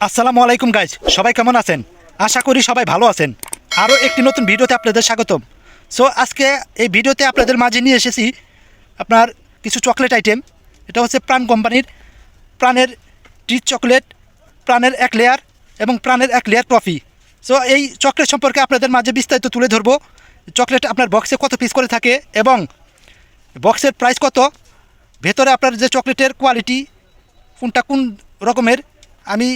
আসসালামু আলাইকুম গাইজ, সবাই কেমন আছেন? আশা করি সবাই ভালো আছেন। আরও একটি নতুন ভিডিওতে আপনাদের স্বাগতম। সো আজকে এই ভিডিওতে আপনাদের মাঝে নিয়ে এসেছি আপনার কিছু চকলেট আইটেম। এটা হচ্ছে প্রাণ কোম্পানির প্রাণের ট্রিট চকলেট, প্রাণের এক লেয়ার এবং প্রাণের এক লেয়ার টফি। সো এই চকলেট সম্পর্কে আপনাদের মাঝে বিস্তারিত তুলে ধরবো। চকলেট আপনার বক্সে কত পিস করে থাকে এবং বক্সের প্রাইস কত, ভেতরে আপনার যে চকলেটের কোয়ালিটি কোনটা কোন রকমের, আমি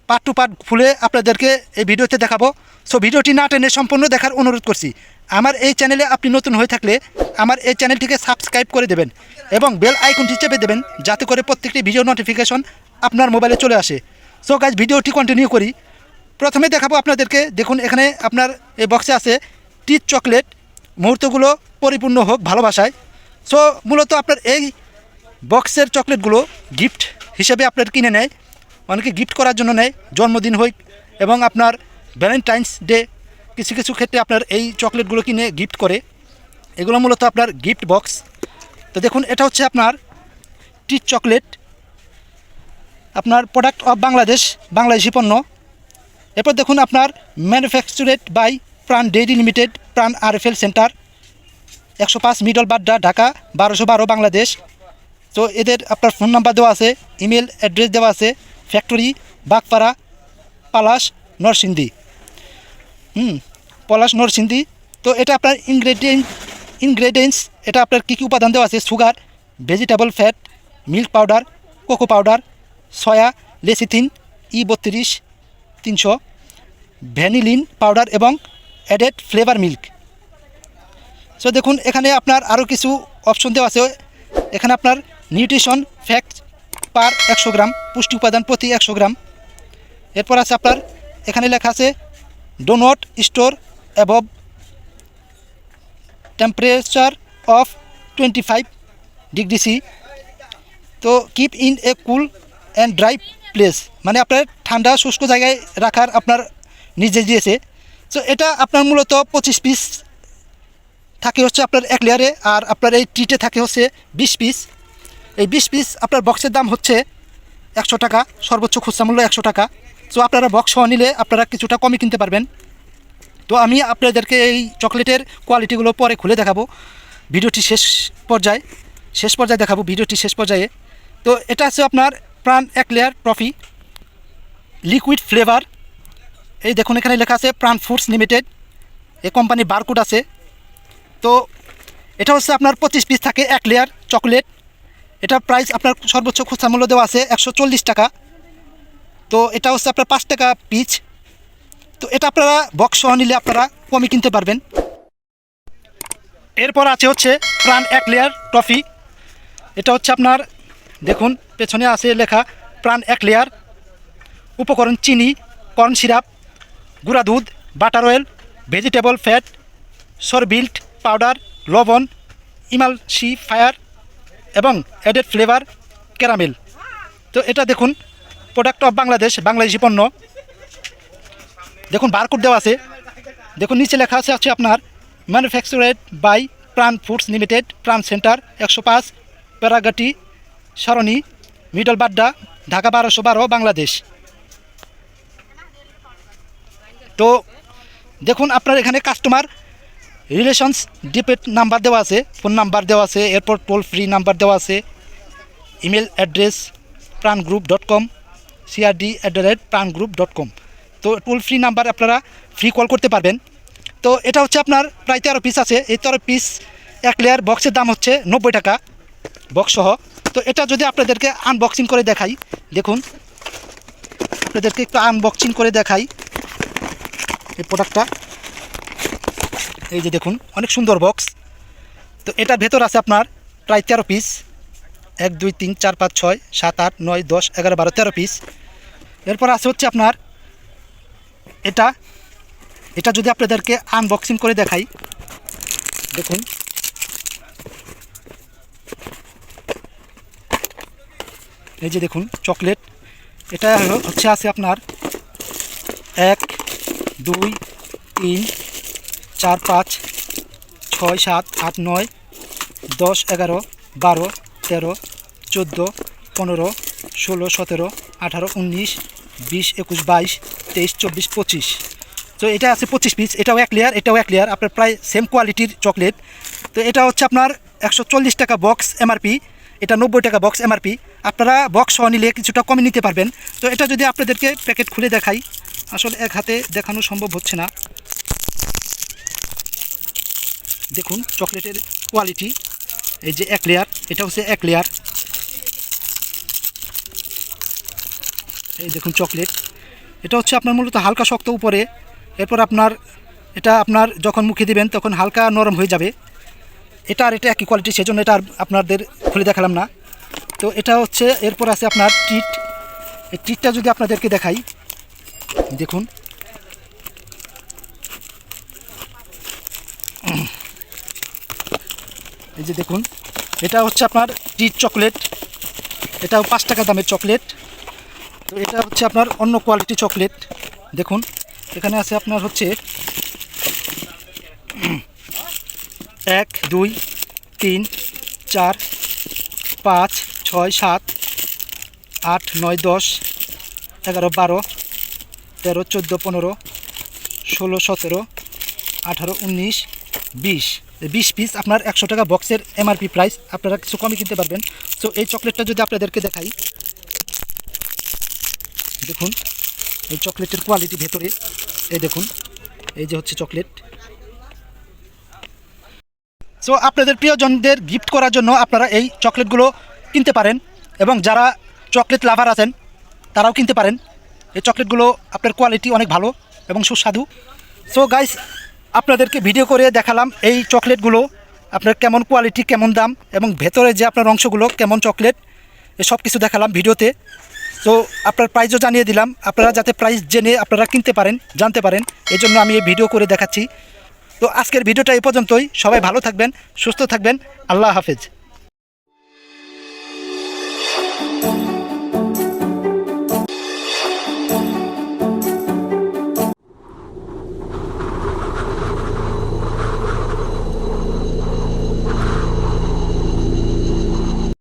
পার্ট টু পার্ট খুলে আপনাদেরকে এই ভিডিওতে দেখাবো। সো ভিডিওটি না টেনে সম্পূর্ণ দেখার অনুরোধ করছি। আমার এই চ্যানেলে আপনি নতুন হয়ে থাকলে আমার এই চ্যানেলটিকে সাবস্ক্রাইব করে দেবেন এবং বেল আইকনটি চেপে দেবেন, যাতে করে প্রত্যেকটি ভিডিও নোটিফিকেশন আপনার মোবাইলে চলে আসে। সো গাইজ, ভিডিওটি কন্টিনিউ করি। প্রথমে দেখাবো আপনাদেরকে, দেখুন এখানে আপনার এই বক্সে আছে টিচ চকলেট। মুহূর্তগুলো পরিপূর্ণ হোক ভালোবাসায়। সো মূলত আপনার এই বক্সের চকলেটগুলো গিফট হিসেবে আপনার কিনে নেয়, অনেকে গিফট করার জন্য নেয়, জন্মদিন হোক এবং আপনার ভ্যালেন্টাইন্স ডে, কিছু কিছু ক্ষেত্রে আপনার এই চকলেটগুলো কিনে গিফট করে। এগুলো মূলত আপনার গিফট বক্স। তো দেখুন, এটা হচ্ছে আপনার টিচ চকলেট, আপনার প্রোডাক্ট অফ বাংলাদেশ, বাংলাদেশি পণ্য। এরপর দেখুন আপনার ম্যানুফ্যাকচারেড বাই প্রাণ ডেইরি লিমিটেড, প্রাণ RFL centre, 105 middle Badda, Dhaka 1212 Bangladesh. তো এদের আপনার ফোন নাম্বার দেওয়া আছে, ইমেল অ্যাড্রেস দেওয়া আছে, ফ্যাক্টরি বাগপাড়া, পলাশ, নরসিংদী। পলাশ, নরসিংদী। তো এটা আপনার ইনগ্রেডিয়েন্টস এটা আপনার কী কী উপাদান দেওয়া আছে: sugar, vegetable fat, milk powder, cocoa powder, soya, lecithin, E32 300, vanillin powder এবং অ্যাডেড ফ্লেভার মিল্ক। সো দেখুন এখানে আপনার আরও কিছু অপশন দেওয়া আছে। এখানে আপনার নিউট্রিশন ফ্যাক্ট পার 100 গ্রাম, পুষ্টি উপাদান প্রতি 100 গ্রাম। এরপর আছে আপনার এখানে লেখা আছে do not store above temperature of 25 degree C. তো keep in a cool and dry place, মানে আপনার ঠান্ডা শুষ্ক জায়গায় রাখার আপনার নির্দেশ দিয়েছে। সো এটা আপনার মূলত 25 পিস থাকে হচ্ছে আপনার এক লেয়ারে, আর আপনার এই ট্রিটে থাকে হচ্ছে 20 পিস। এই 20 পিস আপনার বক্সের দাম হচ্ছে 100 টাকা, সর্বোচ্চ খুচরা মূল্য 100 টাকা। সো আপনারা বক্স সহ নিলে আপনারা কিছুটা কমে কিনতে পারবেন। তো আমি আপনাদেরকে এই চকলেটের কোয়ালিটিগুলো পরে খুলে দেখাবো ভিডিওটি শেষ পর্যায়ে দেখাবো ভিডিওটি শেষ পর্যায়ে। তো এটা আছে আপনার প্রাণ এক লেয়ার টফি লিকুইড ফ্লেভার। এই দেখুন এখানে লেখা আছে প্রাণ ফুডস লিমিটেড, এই কোম্পানির বারকোড আছে। তো এটা হচ্ছে আপনার 25 পিস থাকে এক লেয়ার চকলেট। এটার প্রাইস আপনার সর্বোচ্চ খুচরা মূল্য দেওয়া আছে 140 টাকা। তো এটা হচ্ছে আপনার 5 টাকা পিস। তো এটা আপনারা বক্স সহ নিলে আপনারা কমে কিনতে পারবেন। এরপর আছে হচ্ছে প্রাণ এক লেয়ার টফি। এটা হচ্ছে আপনার দেখুন পেছনে আছে লেখা প্রাণ এক লেয়ার। উপকরণ: চিনি, কর্ন সিরাপ, গুঁড়া দুধ, butter oil, vegetable fat, sorbitol powder, লবণ, ইমালসিফায়ার এবং অ্যাডেড ফ্লেভার ক্যারামেল। তো এটা দেখুন প্রোডাক্ট অফ বাংলাদেশ, বাংলাদেশি পণ্য। দেখুন বারকোড দেওয়া আছে। দেখুন নিচে লেখা আছে আপনার ম্যানুফ্যাকচারেড বাই প্রাণ ফুডস লিমিটেড, প্রাণ সেন্টার, 105 প্যারাগাটি সরণি, মিডল বাড্ডা, ঢাকা 1212 বাংলাদেশ। তো দেখুন আপনার এখানে কাস্টমার রিলেশনস ডিপেট নাম্বার দেওয়া আছে, ফোন নাম্বার দেওয়া আছে, এরপর টোল ফ্রি নাম্বার দেওয়া আছে, ইমেল অ্যাড্রেস prangroup.com, crd@prangroup.com। তো টোল ফ্রি নাম্বার আপনারা ফ্রি কল করতে পারবেন। তো এটা হচ্ছে আপনার প্রায় 13 পিস আছে। এই 13 পিস এক লেয়ার বক্সের দাম হচ্ছে 90 টাকা বক্স সহ। তো এটা যদি আপনাদেরকে আনবক্সিং করে দেখাই, দেখুন আপনাদেরকে একটু আনবক্সিং করে দেখাই এই প্রোডাক্টটা। এই যে দেখুন অনেক সুন্দর বক্স। তো এটার ভেতর আছে আপনার প্রায় 13 পিস, 1 2 3 4 5 6 7 8 9 10 11 12 13 পিস। এরপর আছে হচ্ছে আপনার এটা যদি আপনাদেরকে আনবক্সিং করে দেখাই, দেখুন এই যে দেখুন চকলেট। এটা হচ্ছে আছে আপনার 1 2 3 4 5 6 7 8 9 10 11 12 13 14 15 16 17 18 19 20, 21, 22, 23, 24, 25। তো এটা আছে 25 পিস, এটাও 1 লেয়ার, এটাও 1 লেয়ার, আপনার প্রায় সেম কোয়ালিটির চকলেট। তো এটা হচ্ছে আপনার 140 টাকা বক্স এমআরপি, এটা 90 টাকা বক্স এমআরপি। আপনারা বক্স সহ নিলে কিছুটা কমে নিতে পারবেন। তো এটা যদি আপনাদেরকে প্যাকেট খুলে দেখাই, আসলে এক হাতে দেখানো সম্ভব হচ্ছে না। দেখুন চকলেটের কোয়ালিটি, এই যে 1 লেয়ার, এটা হচ্ছে 1 লেয়ার। এই দেখুন চকলেট, এটা হচ্ছে আপনার মূলত হালকা শক্ত উপরে, এরপর এটা আপনার যখন মুখে দিবেন তখন হালকা নরম হয়ে যাবে। এটা আর এটা একই কোয়ালিটি, সেজন্য এটা আর আপনাদের খুলে দেখালাম না। তো এটা হচ্ছে, এরপর আছে আপনার ট্রিট। এই ট্রিটটা যদি আপনাদেরকে দেখাই, দেখুন এই যে দেখুন, এটা হচ্ছে আপনার ট্রিট চকলেট, এটাও 5 টাকা দামের চকলেট। তো এটা হচ্ছে আপনার অন্য কোয়ালিটি চকলেট। দেখুন এখানে আছে আপনার হচ্ছে 1, 2, 3, 4, 5, 6, 7, 8, 9, 10, 11, 12, 13, 14, 15, 16, 17, 18, 19, 20। 20 পিস আপনার 100 টাকা বক্সের এমআরপি প্রাইস, আপনারা কিছু কমে কিনতে পারবেন। তো এই চকলেটটা যদি আপনাদেরকে দেখাই, দেখুন এই চকলেটের কোয়ালিটি ভেতরে, এই দেখুন এই যে হচ্ছে চকলেট। সো আপনাদের প্রিয়জনদের গিফট করার জন্য আপনারা এই চকলেটগুলো কিনতে পারেন, এবং যারা চকলেট লাভার আছেন তারাও কিনতে পারেন। এই চকলেটগুলো আপনার কোয়ালিটি অনেক ভালো এবং সুস্বাদু। সো গাইস, আপনাদেরকে ভিডিও করে দেখালাম এই চকলেটগুলো আপনার কেমন কোয়ালিটি, কেমন দাম, এবং ভেতরে যে আপনার অংশগুলো কেমন চকলেট, সব কিছু দেখালাম ভিডিওতে। তো আপনার প্রাইসও জানিয়ে দিলাম, আপনারা যাতে প্রাইস জেনে আপনারা কিনতে পারেন, জানতে পারেন, এই জন্য আমি এই ভিডিও করে দেখাচ্ছি। তো আজকের ভিডিওটা এই পর্যন্তই। সবাই ভালো থাকবেন, সুস্থ থাকবেন। আল্লাহ হাফেজ।